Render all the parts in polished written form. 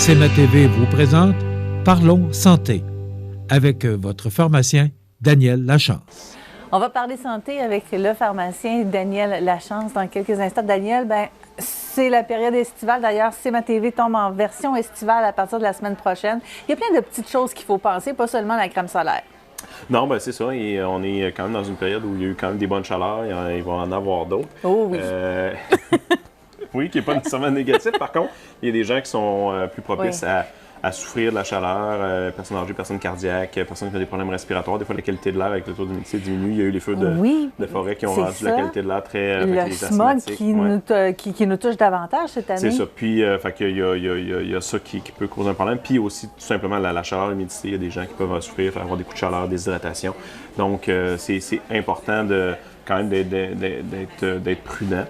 CMA-TV vous présente Parlons Santé avec votre pharmacien Daniel Lachance. On va parler santé avec le pharmacien Daniel Lachance dans quelques instants. Daniel, c'est la période estivale. D'ailleurs, CMA-TV tombe en version estivale à partir de la semaine prochaine. Il y a plein de petites choses qu'il faut penser, pas seulement la crème solaire. Non, c'est ça. Et on est quand même dans une période où il y a eu quand même des bonnes chaleurs. Il va en avoir d'autres. Oh oui. Oui, qui n'est pas nécessairement négatif. Par contre, il y a des gens qui sont plus propices à souffrir de la chaleur, personnes âgées, personnes cardiaques, personnes qui ont des problèmes respiratoires. Des fois, la qualité de l'air avec le taux d'humidité diminue. Il y a eu les feux de forêt qui ont rendu la qualité de l'air très... Le smog qui nous touche davantage cette année. C'est ça. Puis, il y a ça qui peut causer un problème. Puis aussi, tout simplement, la chaleur, l'humidité. Il y a des gens qui peuvent souffrir, avoir des coups de chaleur, des déshydratations. Donc, c'est important quand même d'être prudent.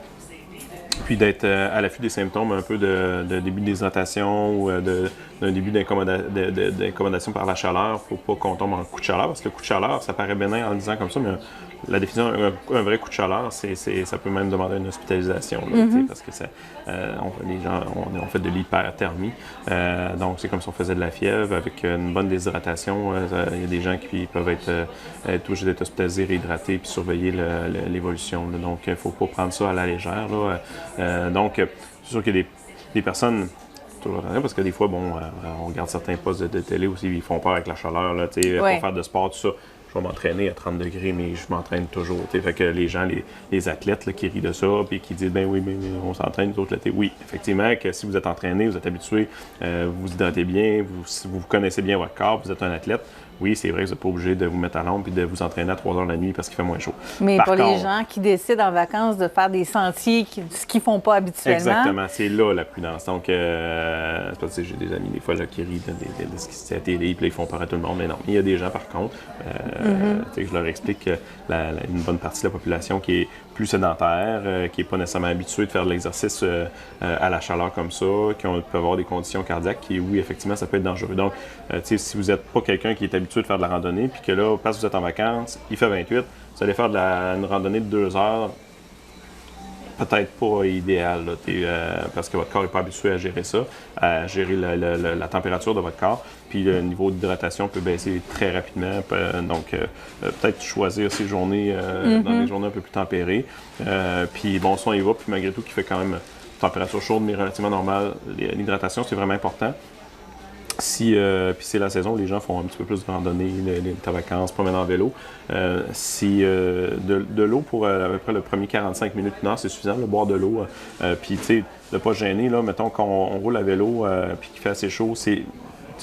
Puis d'être à l'affût des symptômes un peu de début de déshydratation ou d'un début d'incommodation par la chaleur. Il ne faut pas qu'on tombe en coup de chaleur, parce que le coup de chaleur, ça paraît bénin en le disant comme ça, mais la définition d'un vrai coup de chaleur, ça peut même demander une hospitalisation, là, parce que les gens ont fait de l'hyperthermie. Donc, c'est comme si on faisait de la fièvre avec une bonne déshydratation. Il y a des gens qui peuvent être obligés d'être hospitalisés, réhydratés, puis surveiller l'évolution. Donc, il ne faut pas prendre ça à la légère. Donc, c'est sûr qu'il y a des personnes... Parce que des fois, on regarde certains postes de télé aussi, ils font peur avec la chaleur, là, pour faire de sport, tout ça. Je vais m'entraîner à 30 degrés, mais je m'entraîne toujours. Fait que les gens, les athlètes là, qui rient de ça, puis qui disent, ben oui, mais on s'entraîne, nous autres, l'été. Oui, effectivement, que si vous êtes entraîné, vous êtes habitué, vous vous hydratez bien, vous connaissez bien votre corps, vous êtes un athlète, oui, c'est vrai que vous n'êtes pas obligé de vous mettre à l'ombre et de vous entraîner à 3 heures la nuit parce qu'il fait moins chaud. Mais pour les gens qui décident en vacances de faire des sentiers, ce qu'ils ne font pas habituellement. Exactement, c'est là la prudence. Donc, c'est parce que j'ai des amis, des fois, là, qui rient de ce qui se fait à la télé, puis là, ils font peur à tout le monde. Mais non, il y a des gens, par contre, je leur explique que une bonne partie de la population qui est plus sédentaire, qui n'est pas nécessairement habituée de faire de l'exercice à la chaleur comme ça, qui peut avoir des conditions cardiaques qui, oui, effectivement, ça peut être dangereux. Donc, si vous n'êtes pas quelqu'un qui est habitué de faire de la randonnée, puis que là, parce que vous êtes en vacances, il fait 28, vous allez faire une randonnée de 2 heures, peut-être pas idéal, là, parce que votre corps n'est pas habitué à gérer ça, à gérer la température de votre corps, puis le niveau d'hydratation peut baisser très rapidement. Donc, peut-être choisir ces journées dans des journées un peu plus tempérées. Puis, bon, si on y va, puis malgré tout, qui fait quand même température chaude, mais relativement normale, l'hydratation, c'est vraiment important. Puis c'est la saison où les gens font un petit peu plus de randonnée, les vacances, promènent en vélo. De l'eau pour à peu près le premier 45 minutes, une heure, c'est suffisant, de boire de l'eau. Puis, tu sais, de ne pas gêner, là, mettons qu'on roule à vélo puis qu'il fait assez chaud, c'est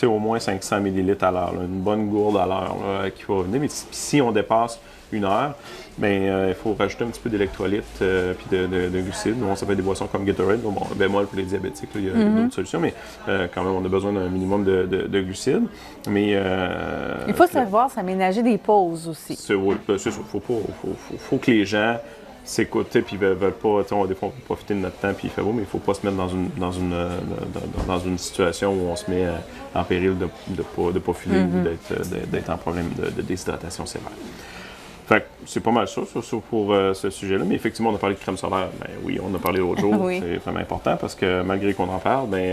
au moins 500 ml à l'heure, une bonne gourde à l'heure qui va venir. Mais si on dépasse une heure, il faut rajouter un petit peu d'électrolytes puis de glucides. Bon, ça fait des boissons comme Gatorade. Bon, bémol pour les diabétiques, là, il y a d'autres solutions, mais quand même, on a besoin d'un minimum de glucides. Mais, il faut savoir s'aménager des pauses aussi. Oui, c'est sûr. Faut que les gens s'écoutent, puis veulent pas, des fois, on peut profiter de notre temps, puis il fait beau, mais il ne faut pas se mettre dans une situation où on se met en péril de pas filer ou d'être en problème de déshydratation sévère. Fait que c'est pas mal ça pour ce sujet-là. Mais effectivement, on a parlé de crème solaire. Oui, on a parlé l'autre jour. Oui. C'est vraiment important parce que malgré qu'on en parle, il n'y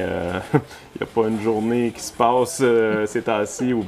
a pas une journée qui se passe ces temps-ci où,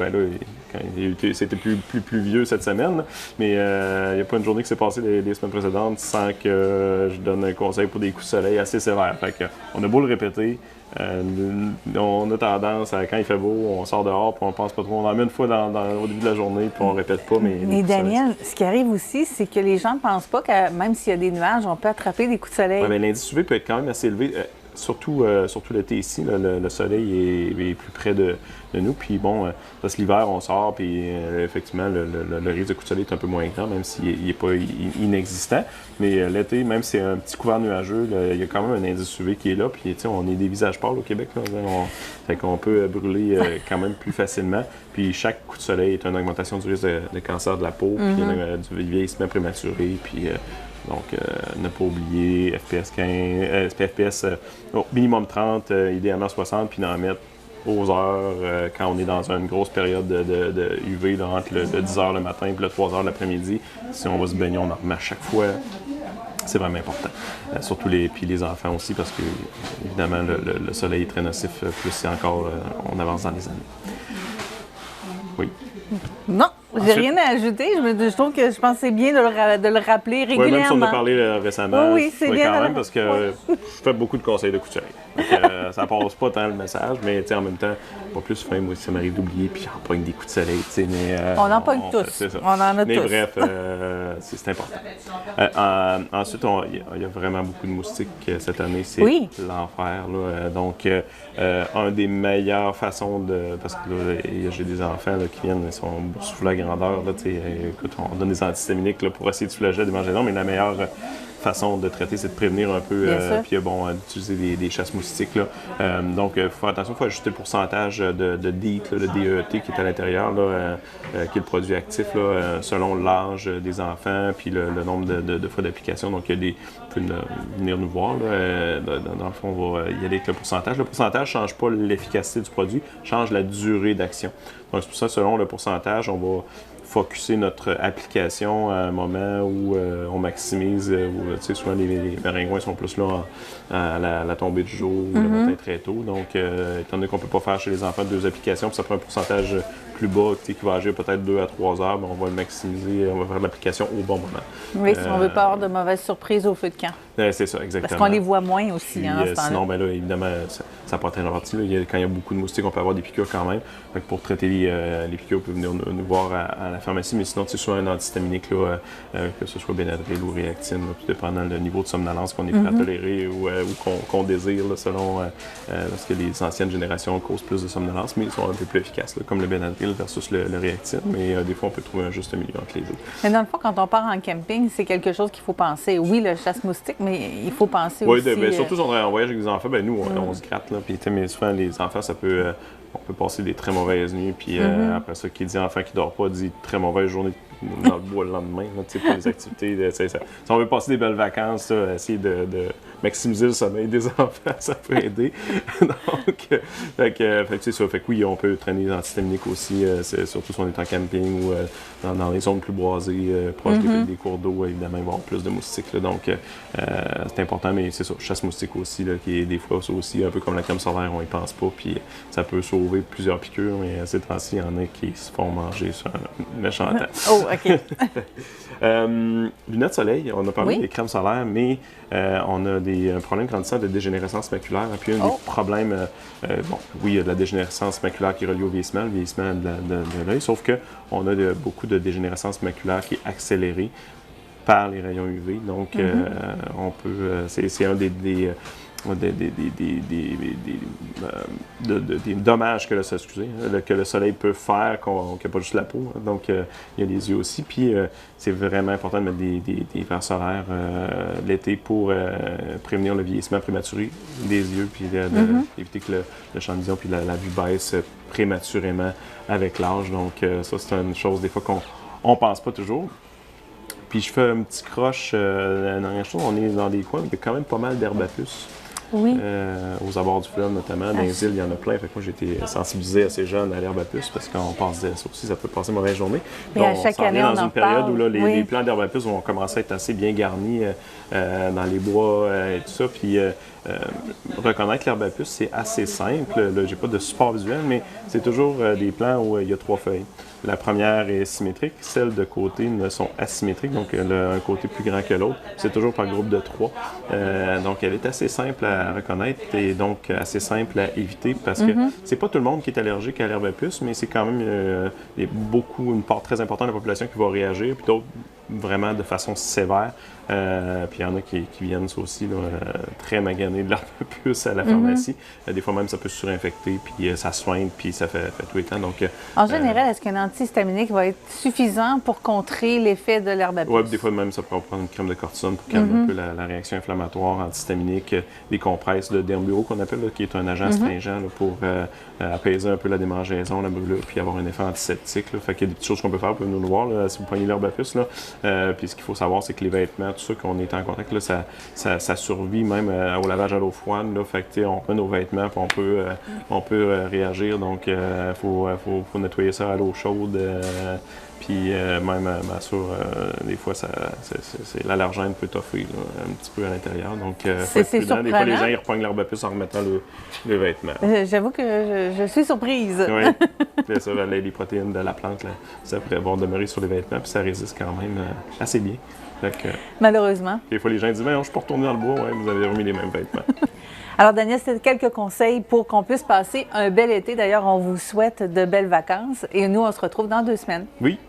c'était plus pluvieux cette semaine, mais il n'y a pas une journée qui s'est passée les semaines précédentes sans que je donne un conseil pour des coups de soleil assez sévères. Fait que, on a beau le répéter, on a tendance à, quand il fait beau, on sort dehors, puis on pense pas trop. On en met une fois au début de la journée, puis on répète pas. Mais Daniel, ce qui arrive aussi, c'est que les gens ne pensent pas que même s'il y a des nuages, on peut attraper des coups de soleil. Oui, mais l'indice UV peut être quand même assez élevé. Surtout l'été ici, le soleil est plus près de nous. Puis bon, parce que l'hiver, on sort, puis effectivement, le risque de coup de soleil est un peu moins grand, même s'il n'est pas inexistant. Mais l'été, même si c'est un petit couvert nuageux, il y a quand même un indice UV qui est là. Puis on est des visages pâles au Québec. Fait qu'on peut brûler quand même plus facilement. Puis chaque coup de soleil est une augmentation du risque de cancer de la peau, puis du vieillissement prématuré. Puis donc, ne pas oublier FPS minimum 30, idéalement 60, puis d'en mettre aux heures quand on est dans une grosse période de UV, entre le 10h le matin et le 3h l'après-midi. Si on va se baigner, on en remet à chaque fois. C'est vraiment important. Surtout les enfants aussi, parce que, évidemment, le soleil est très nocif, plus c'est encore, on avance dans les années. Oui. Non, j'ai rien à ajouter. Je trouve que je pense que c'est bien de le rappeler régulièrement. Oui, même si on a parlé récemment, oui, c'est bien quand même, parce que je fais beaucoup de conseils de coups de soleil. Ça passe pas tant le message, mais en même temps, pas plus fin, moi, ça m'arrive d'oublier, puis j'en pogne des coups de soleil. Mais, on en pogne tous. C'est ça. On en a mais tous. Bref, c'est important. Ensuite, il y a vraiment beaucoup de moustiques cette année. C'est l'enfer. Donc, un des meilleures façons de... Parce que là, j'ai des enfants là, qui viennent, ils sont sous la grandeur. Là, écoute, on donne des antihistaminiques là, pour essayer de soulager des démangeaisons, mais la meilleure façon de traiter, c'est de prévenir un peu, puis d'utiliser des chasses moustiques. Là. Donc, il faut faire attention, il faut ajuster le pourcentage de DEET, le DEET qui est à l'intérieur, qui est le produit actif, là, selon l'âge des enfants, puis le nombre de fois d'application. Donc, il y a vous pouvez venir nous voir. Là, dans le fond, on va y aller avec le pourcentage. Le pourcentage ne change pas l'efficacité du produit, change la durée d'action. Donc, c'est pour ça, selon le pourcentage, on va focusser notre application à un moment où on maximise, souvent les maringouins sont plus là à la tombée du jour ou le matin très tôt. Donc, étant donné qu'on ne peut pas faire chez les enfants 2 applications, puis ça prend un pourcentage plus bas qui va agir peut-être 2 à 3 heures, mais on va le maximiser, on va faire l'application au bon moment. Oui, si on ne veut pas avoir de mauvaises surprises au feu de camp. C'est ça, exactement. Parce qu'on les voit moins aussi. Puis, sinon, ben là, évidemment, ça peut être partie. Quand il y a beaucoup de moustiques, on peut avoir des piqûres quand même. Donc, pour traiter les piqûres, vous pouvez venir nous voir à la pharmacie. Mais sinon, c'est soit un antihistaminique, là, que ce soit Benadryl ou Réactine, là, tout dépendant du niveau de somnolence qu'on est prêt à tolérer ou qu'on désire, là, selon parce que les anciennes générations causent plus de somnolence, mais ils sont un peu plus efficaces, là, comme le Benadryl versus le Réactine. Mais des fois, on peut trouver un juste milieu entre les deux. Mais dans le fond, quand on part en camping, c'est quelque chose qu'il faut penser. Oui, le chasse-moustique, mais il faut penser aussi... Oui, surtout si on est en voyage avec des enfants, ben nous, on se gratte. Là, puis, mais souvent, les enfants, ça peut... on peut passer des très mauvaises nuits, puis après ça, qui dit enfant qui dort pas, dit très mauvaise journée dans le bois le lendemain, là, pour les activités. Si on veut passer des belles vacances, là, essayer de maximiser le sommeil des enfants, ça peut aider. Donc, c'est ça. Fait que oui, on peut traîner les antihistaminiques aussi, surtout si on est en camping ou dans les zones plus boisées, proches des cours d'eau, évidemment, il va y avoir plus de moustiques. Là, donc, c'est important, mais c'est ça, chasse moustique aussi, là, qui est des fois aussi, un peu comme la crème solaire, on y pense pas, puis ça peut sauver plusieurs piqûres, mais ces temps-ci, il y en a qui se font manger sur un méchant temps. Oh, OK. Lunettes soleil, on a parlé des crèmes solaires, mais on a un problème grandissant de dégénérescence maculaire. Puis un des problèmes, il y a de la dégénérescence maculaire qui est reliée au vieillissement, le vieillissement de l'œil, sauf qu'on a beaucoup de dégénérescence maculaire qui est accélérée par les rayons UV. Donc, on peut, c'est un des dommages que le soleil peut faire, qu'il n'y a pas juste la peau. Hein. Donc, il y a les yeux aussi. Puis, c'est vraiment important de mettre des verres solaires l'été pour prévenir le vieillissement prématuré des yeux, puis éviter que le champ de vision puis la vue baisse prématurément avec l'âge. Donc, ça, c'est une chose des fois qu'on ne pense pas toujours. Puis, je fais un petit croche. La dernière chose, on est dans des coins où il y a quand même pas mal d'herbes à puce. Oui. Aux abords du fleuve, notamment. Dans les îles, il y en a plein. Fait que moi, j'ai été sensibilisé assez jeune à l'herbe à puce parce qu'on pense ça aussi, ça peut passer une mauvaise journée. Et à chaque année, on dans une période où là, les plants d'herbe à puce vont commencer à être assez bien garnis dans les bois et tout ça. Puis reconnaître l'herbe à puce, c'est assez simple. Là, j'ai pas de support visuel, mais c'est toujours des plants où il y a 3 feuilles. La première est symétrique, celles de côté sont asymétriques, donc un côté plus grand que l'autre. C'est toujours par groupe de 3. Donc, elle est assez simple à reconnaître et donc assez simple à éviter parce que c'est pas tout le monde qui est allergique à l'herbe à puce, mais c'est quand même une part très importante de la population qui va réagir, puis d'autres vraiment de façon sévère. Puis il y en a qui viennent ça aussi très maganés de l'herbe à puce à la pharmacie. Des fois même ça peut se surinfecter, puis ça soigne, puis ça fait tout le temps. Donc, en général, est-ce qu'un antihistaminique va être suffisant pour contrer l'effet de l'herbe à puce? Oui, des fois même ça peut prendre une crème de cortisone pour calmer un peu la réaction inflammatoire antihistaminique, des compresses de Dermburo qu'on appelle, là, qui est un agent astringent là, pour apaiser un peu la démangeaison, la brûlure, puis avoir un effet antiseptique. Là. Fait qu'il y a des petites choses qu'on peut faire, vous pouvez nous le voir là, si vous prenez l'herbe à puce. Là. Puis ce qu'il faut savoir, c'est que les vêtements, tout ça qu'on est en contact, là, ça survit même au lavage à l'eau froide. Là, fait que, on met nos vêtements, puis on peut réagir. Donc, il faut nettoyer ça à l'eau chaude Puis même, bien sûr, des fois, l'allergène peut toffer là, un petit peu à l'intérieur. Donc, faut être prudent. Des fois, les gens ils repognent leur bapus en remettant le vêtement. J'avoue que je suis surprise. Oui. Puis ça, les protéines de la plante, là, ça vont demeurer sur les vêtements, puis ça résiste quand même assez bien. Donc, Malheureusement. des fois, les gens disent « je peux retourner dans le bois. » Ouais, vous avez remis les mêmes vêtements. Alors, Daniel, c'est quelques conseils pour qu'on puisse passer un bel été. D'ailleurs, on vous souhaite de belles vacances et nous, on se retrouve dans 2 semaines. Oui,